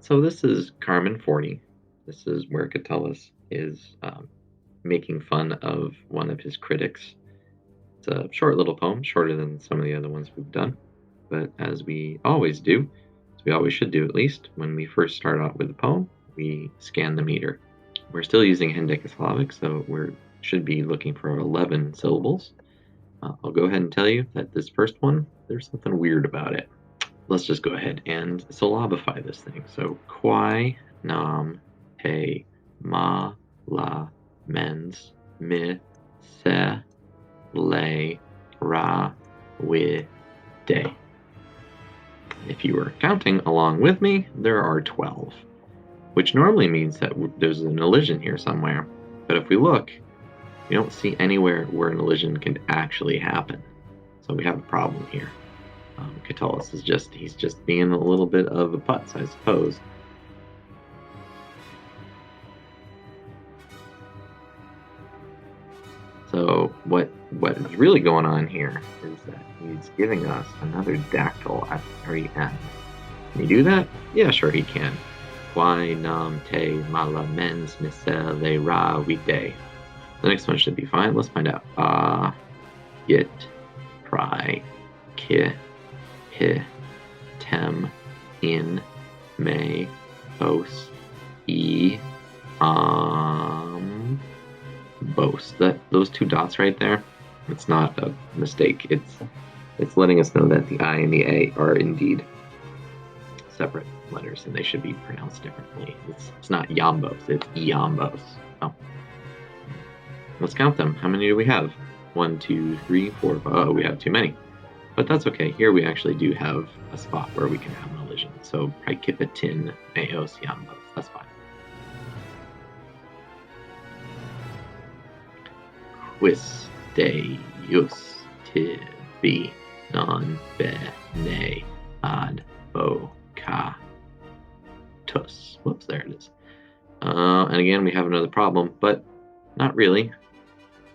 So this is Carmen 40. This is where Catullus is making fun of one of his critics. It's a short little poem, shorter than some of the other ones we've done. But as we always do, as we always should do at least, when we first start out with a poem, we scan the meter. We're still using hendecasyllabic, so we should be looking for 11 syllables. I'll go ahead and tell you that this first one, there's something weird about it. Let's just go ahead and syllabify this thing. So, quai, nam, te, ma, la, mens, mi, se, le, ra, wi, de. If you were counting along with me, there are 12, which normally means that there's an elision here somewhere. But if we look, we don't see anywhere where an elision can actually happen. So we have a problem here. Catullus is he's just being a little bit of a putz, I suppose. So what is really going on here is that he's giving us another dactyl at the very end. Can he do that? Yeah, sure he can. Quai nam te mala mens misel le ra we de. The next one should be fine. Let's find out. Yit, pri, ki, hi, tem, in, me, os, e, bos. Those two dots right there, it's not a mistake. It's letting us know that the I and the A are indeed separate letters, and they should be pronounced differently. It's not yambos, it's eombos. Oh. Let's count them. How many do we have? 1, 2, 3, 4, 5. Oh, we have too many. But that's okay. Here we actually do have a spot where we can have an elision. So praekipatin meos yambos. That's fine. Quis Deus tibi non bene advocatus. Whoops, there it is. And again, we have another problem, but not really.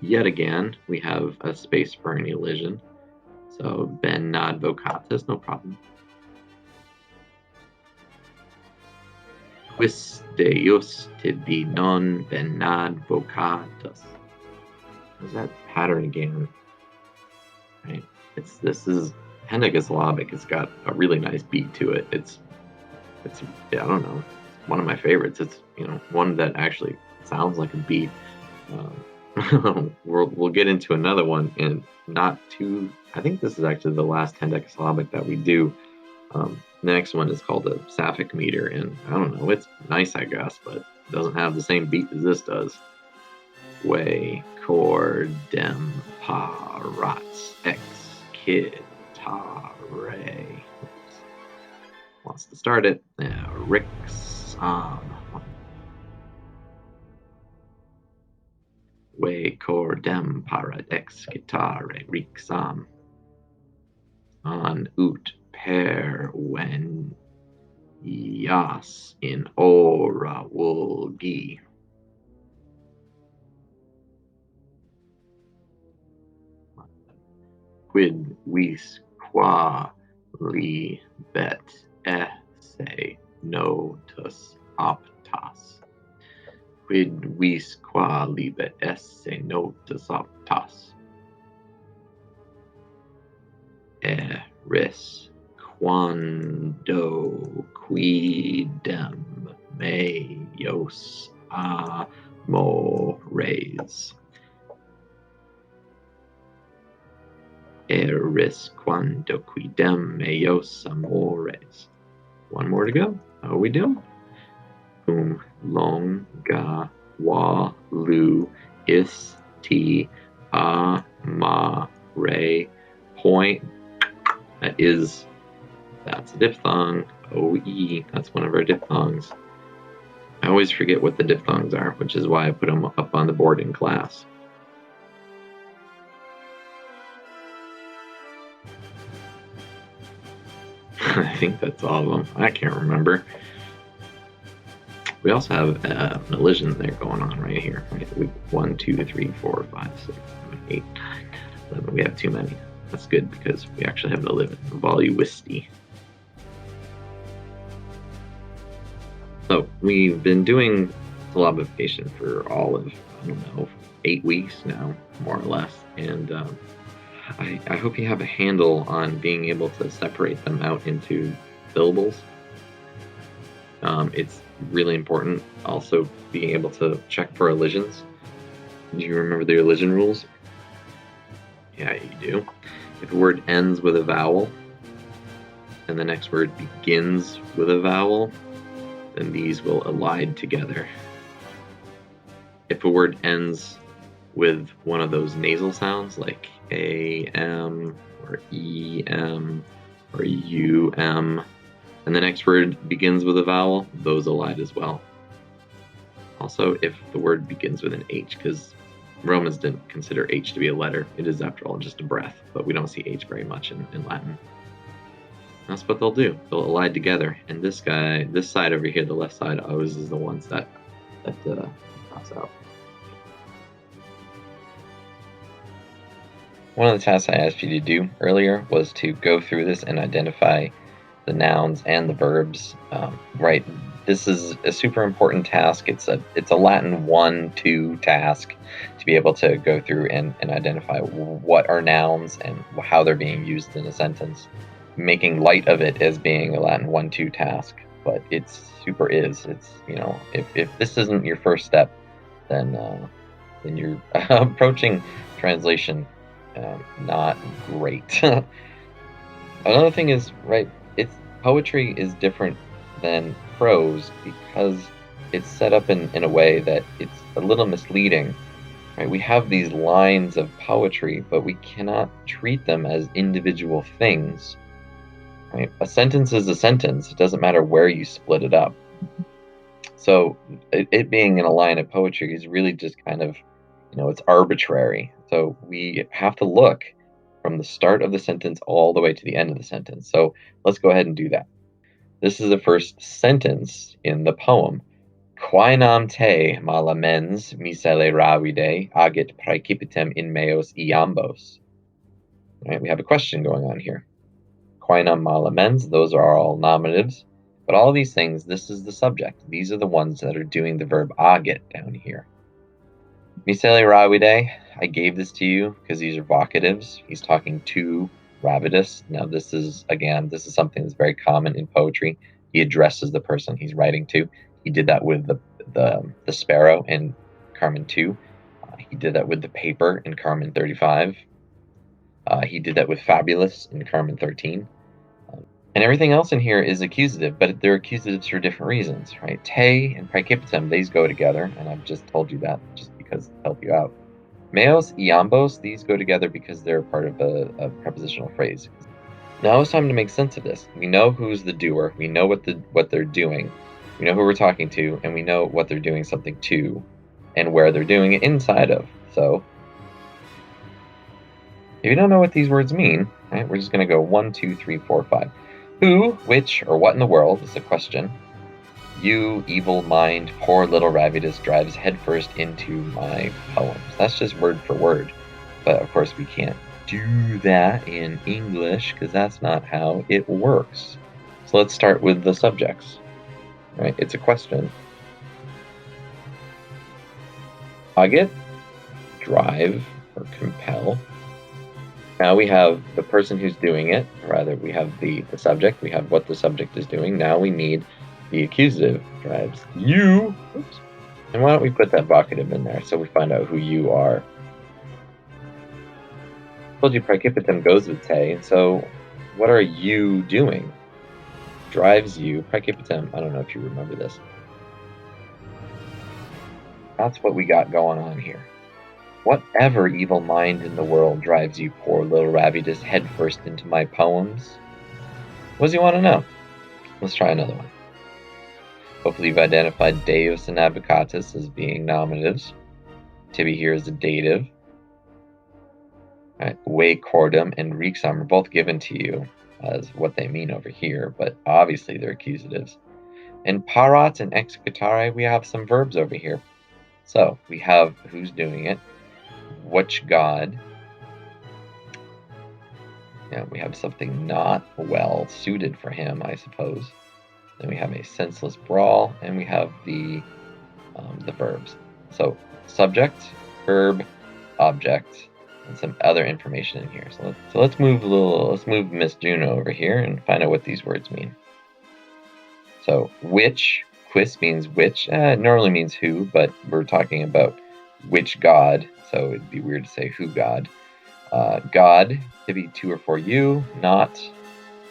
Yet again, we have a space for an elision. So ben advocatus, no problem. Quis Deus tibi non ben advocatus. There's that pattern again, right? This is hendecasyllabic. It's got a really nice beat to it. It's yeah, I don't know, it's one of my favorites. It's one that actually sounds like a beat. We'll get into another one in not too. I think this is actually the last hendecasyllabic that we do. The next one is called a Sapphic Meter, and I don't know, it's nice, I guess, but it doesn't have the same beat as this does. Way cordem parats ex citare. Wants to start it. Rixam. Way cordem parat ex citare rixam. An ut per ven ias in ora vulgi. Quid vis qua libet esse notus optas. Quid vis qua libet esse notus optas. Eris quando quidem meos amores. Eris quando quidem meos amores. One more to go. How are we doing? Longa wa lu isti amare point. That's a diphthong. OE, that's one of our diphthongs. I always forget what the diphthongs are, which is why I put them up on the board in class. I think that's all of them. I can't remember. We also have an elision there going on right here. Right? 1, 2, 3, 4, 5, 6, 7, 8, 9, 10, 11. We have too many. That's good because we actually have an elision. Voluisti. So we've been doing syllabification for all of, I don't know, 8 weeks now, more or less. And I hope you have a handle on being able to separate them out into syllables. It's really important also being able to check for elisions. Do you remember the elision rules? Yeah, you do. If a word ends with a vowel and the next word begins with a vowel, then these will elide together. If a word ends with one of those nasal sounds like A-M or E-M or U-M, and the next word begins with a vowel, those elide as well. Also, if the word begins with an H, because Romans didn't consider H to be a letter. It is, after all, just a breath, but we don't see H very much in Latin. That's what they'll do. They'll elide together, and this side over here, the left side, O's is the ones that cross out. One of the tasks I asked you to do earlier was to go through this and identify the nouns and the verbs. Right. This is a super important task. It's a Latin 1-2 task to be able to go through and identify what are nouns and how they're being used in a sentence. Making light of it as being a Latin 1-2 task, but it's It's, if this isn't your first step, then you're approaching translation not great. Another thing is, right, poetry is different than prose because it's set up in a way that it's a little misleading. Right? We have these lines of poetry, but we cannot treat them as individual things. Right? A sentence is a sentence. It doesn't matter where you split it up. So it being in a line of poetry is really just kind of, it's arbitrary. So we have to look from the start of the sentence all the way to the end of the sentence. So let's go ahead and do that. This is the first sentence in the poem. Quaenam te mala mens miscele Ravide agit praecipitem in meos iambos. Right, we have a question going on here. Quaenam mala mens, those are all nominatives. But all these things, this is the subject. These are the ones that are doing the verb agit down here. Miscele Ravide, I gave this to you because these are vocatives. He's talking to Ravidus. Now this is something that's very common in poetry. He addresses the person he's writing to. He did that with the sparrow in Carmen 2. He did that with the paper in Carmen 35. He did that with fabulous in Carmen 13. And everything else in here is accusative, but they're accusatives for different reasons, right? Te and praecipitem, these go together, and I've just told you that just because to help you out. Meos, iambos, these go together because they're part of a prepositional phrase. Now it's time to make sense of this. We know who's the doer, we know what they're doing, we know who we're talking to, and we know what they're doing something to, and where they're doing it inside of. So, if you don't know what these words mean, right, we're just going to go 1, 2, 3, 4, 5. Who, which, or what in the world is the question. You, evil mind, poor little Ravidus drives headfirst into my poems. That's just word for word. But of course we can't do that in English because that's not how it works. So let's start with the subjects. Right? It's a question. Agit, drive or compel. Now we have the person who's doing it, rather we have the subject, we have what the subject is doing. Now we need the accusative, drives you. Oops. And why don't we put that vocative in there so we find out who you are. I told you praecipitem goes with te, so what are you doing? Drives you, praecipitem, I don't know if you remember this. That's what we got going on here. Whatever evil mind in the world drives you, poor little Ravidus, headfirst into my poems? What does he want to know? Let's try another one. Hopefully you've identified Deus and Abacatus as being nominatives. Tibi here is a dative. Right. Way cordum and rexum are both given to you as what they mean over here, but obviously they're accusatives. In parat and excutare, we have some verbs over here. So we have who's doing it, which god. Yeah, we have something not well suited for him, I suppose. Then we have a senseless brawl, and we have the verbs. So subject, verb, object, and some other information in here. So let's move Miss Juno over here and find out what these words mean. So which, quis means which. It normally means who, but we're talking about which god, so it'd be weird to say who god. God could be to or for you, not.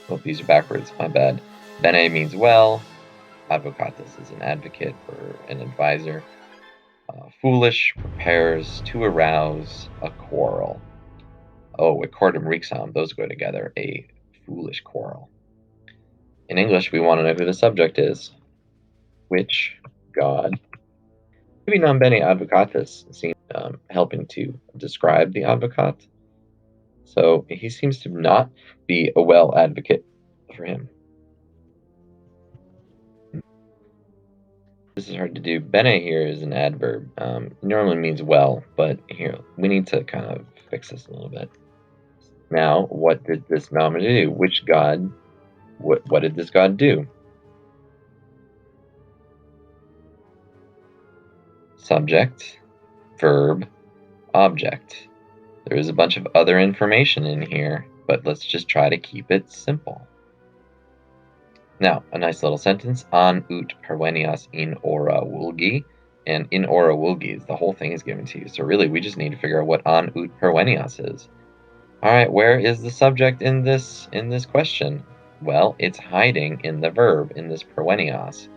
Oh, these are backwards, my bad. Bene means well. Advocatus is an advocate or an advisor. Foolish prepares to arouse a quarrel. Oh, a cordum rixam, those go together, a foolish quarrel. In English, we want to know who the subject is. Which god? Maybe non bene advocatus seems helping to describe the advocate. So he seems to not be a well advocate for him. This is hard to do. Bene here is an adverb. It normally means well, but here we need to kind of fix this a little bit. Now, what did this noun do? Which god? What did this god do? Subject, verb, object. There is a bunch of other information in here, but let's just try to keep it simple. Now, a nice little sentence, an ut pervenias in ora vulgi, and in ora vulgi is the whole thing is given to you. So really, we just need to figure out what an ut pervenias is. All right, where is the subject in this question? Well, it's hiding in the verb, in this pervenias.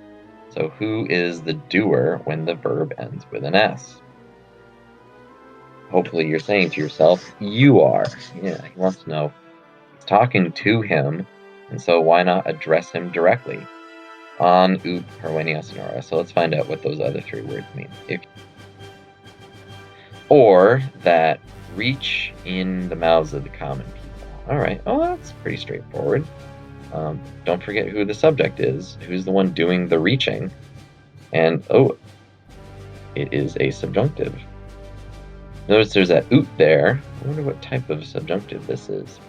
So who is the doer when the verb ends with an S? Hopefully you're saying to yourself, you are. Yeah, he wants to know. He's talking to him, and so why not address him directly? An ut pervenias in ora. So let's find out what those other three words mean. Or that reach in the mouths of the common people. All right. Oh, that's pretty straightforward. Don't forget who the subject is. Who's the one doing the reaching? And oh, it is a subjunctive. Notice there's that ut there. I wonder what type of subjunctive this is.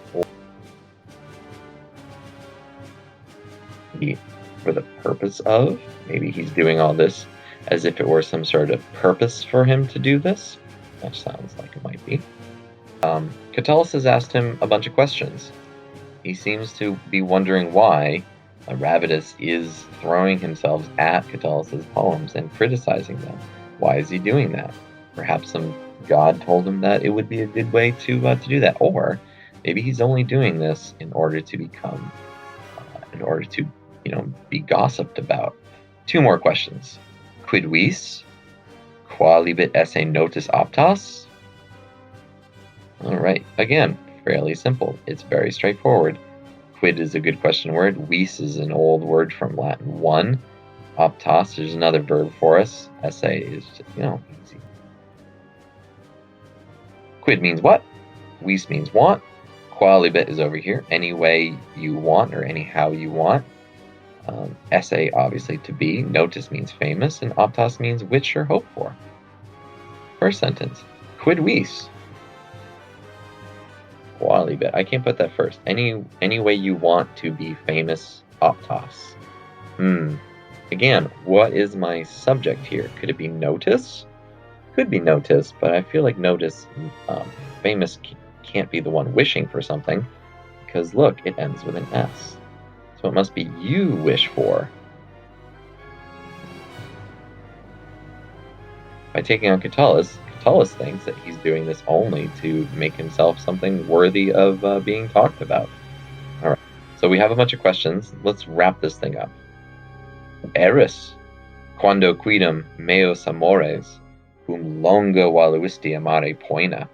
For the purpose of. Maybe he's doing all this as if it were some sort of purpose for him to do this. That sounds like it might be. Catullus has asked him a bunch of questions. He seems to be wondering why Ravidus is throwing himself at Catullus's poems and criticizing them. Why is he doing that? Perhaps some god told him that it would be a good way to do that, or maybe he's only doing this in order to become, be gossiped about. Two more questions. Quid vis? Qualibet esse notus optas? All right, again, fairly simple. It's very straightforward. Quid is a good question word. Vis is an old word from Latin one. Optas, there's another verb for us. Esse is, easy. Quid means what? Vis means want. Qualibet is over here. Any way you want or anyhow you want. Esse, obviously, to be. Notus means famous. And optas means which or hope for. First sentence. Quid vis? Qualibet. I can't put that first. Any way you want to be famous, optas. Again, what is my subject here? Could it be notice? Could be notice, but I feel like notice, famous can't be the one wishing for something, because look, it ends with an S. So it must be you wish for. By taking on Catullus, Catullus thinks that he's doing this only to make himself something worthy of being talked about. All right, so we have a bunch of questions. Let's wrap this thing up. Eris, quando quidem meos amores, cum longa valuisti amare poena.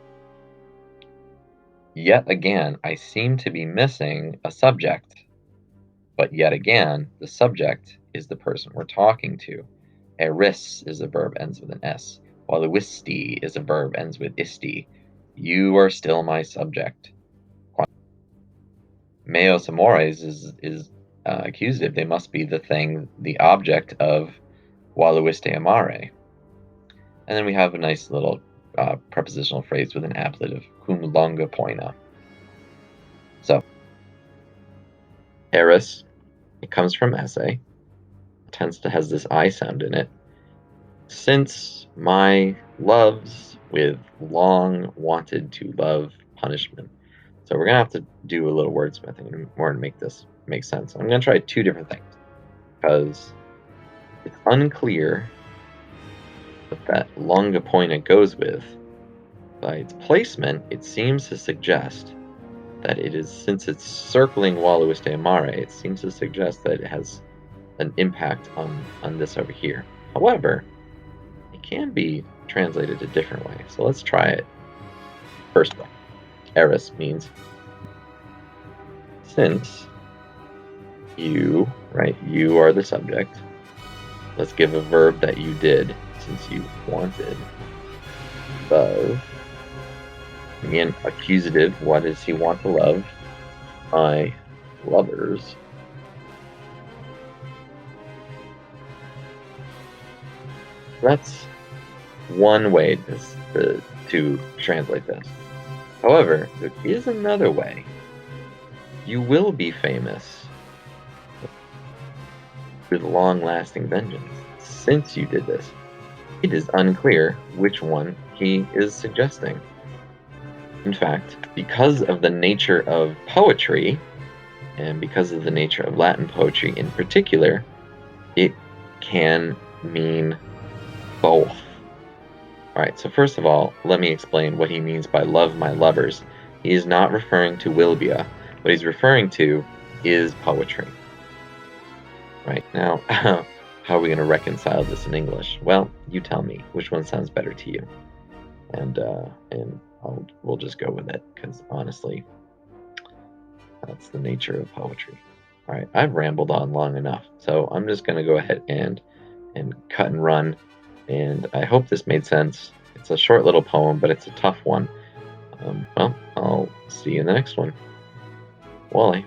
Yet again, I seem to be missing a subject. But yet again, the subject is the person we're talking to. Eris is a verb, ends with an S. Valuisti is a verb, ends with isti. You are still my subject. Meos amores is accusative. They must be the object of valuiste amare. And then we have a nice little prepositional phrase with an ablative, cum longa poena. So, eris, it comes from esse. tends to has this I sound in it. Since my loves with long wanted to love punishment. So we're gonna have to do a little wordsmithing in order to make this make sense. I'm gonna try two different things because it's unclear what that longa poina goes with. By its placement, it seems to suggest that it is, since it's circling voluiste amare, it seems to suggest that it has an impact on this over here. However, it can be translated a different way. So let's try it. First way. Eris means since you, right? You are the subject. Let's give a verb that you did since you wanted. Love. Again, accusative. What does he want to love? My lovers. That's one way to translate this. However, there is another way. You will be famous with long-lasting vengeance. Since you did this, it is unclear which one he is suggesting. In fact, because of the nature of poetry, and because of the nature of Latin poetry in particular, it can mean both. Alright, so first of all, let me explain what he means by love my lovers. He is not referring to Wilbia. What he's referring to is poetry. Right, now, how are we going to reconcile this in English? Well, you tell me which one sounds better to you. And we'll just go with it, because honestly, that's the nature of poetry. Alright, I've rambled on long enough, so I'm just going to go ahead and cut and run. And I hope this made sense. It's a short little poem, but it's a tough one. Well, I'll see you in the next one. Wally.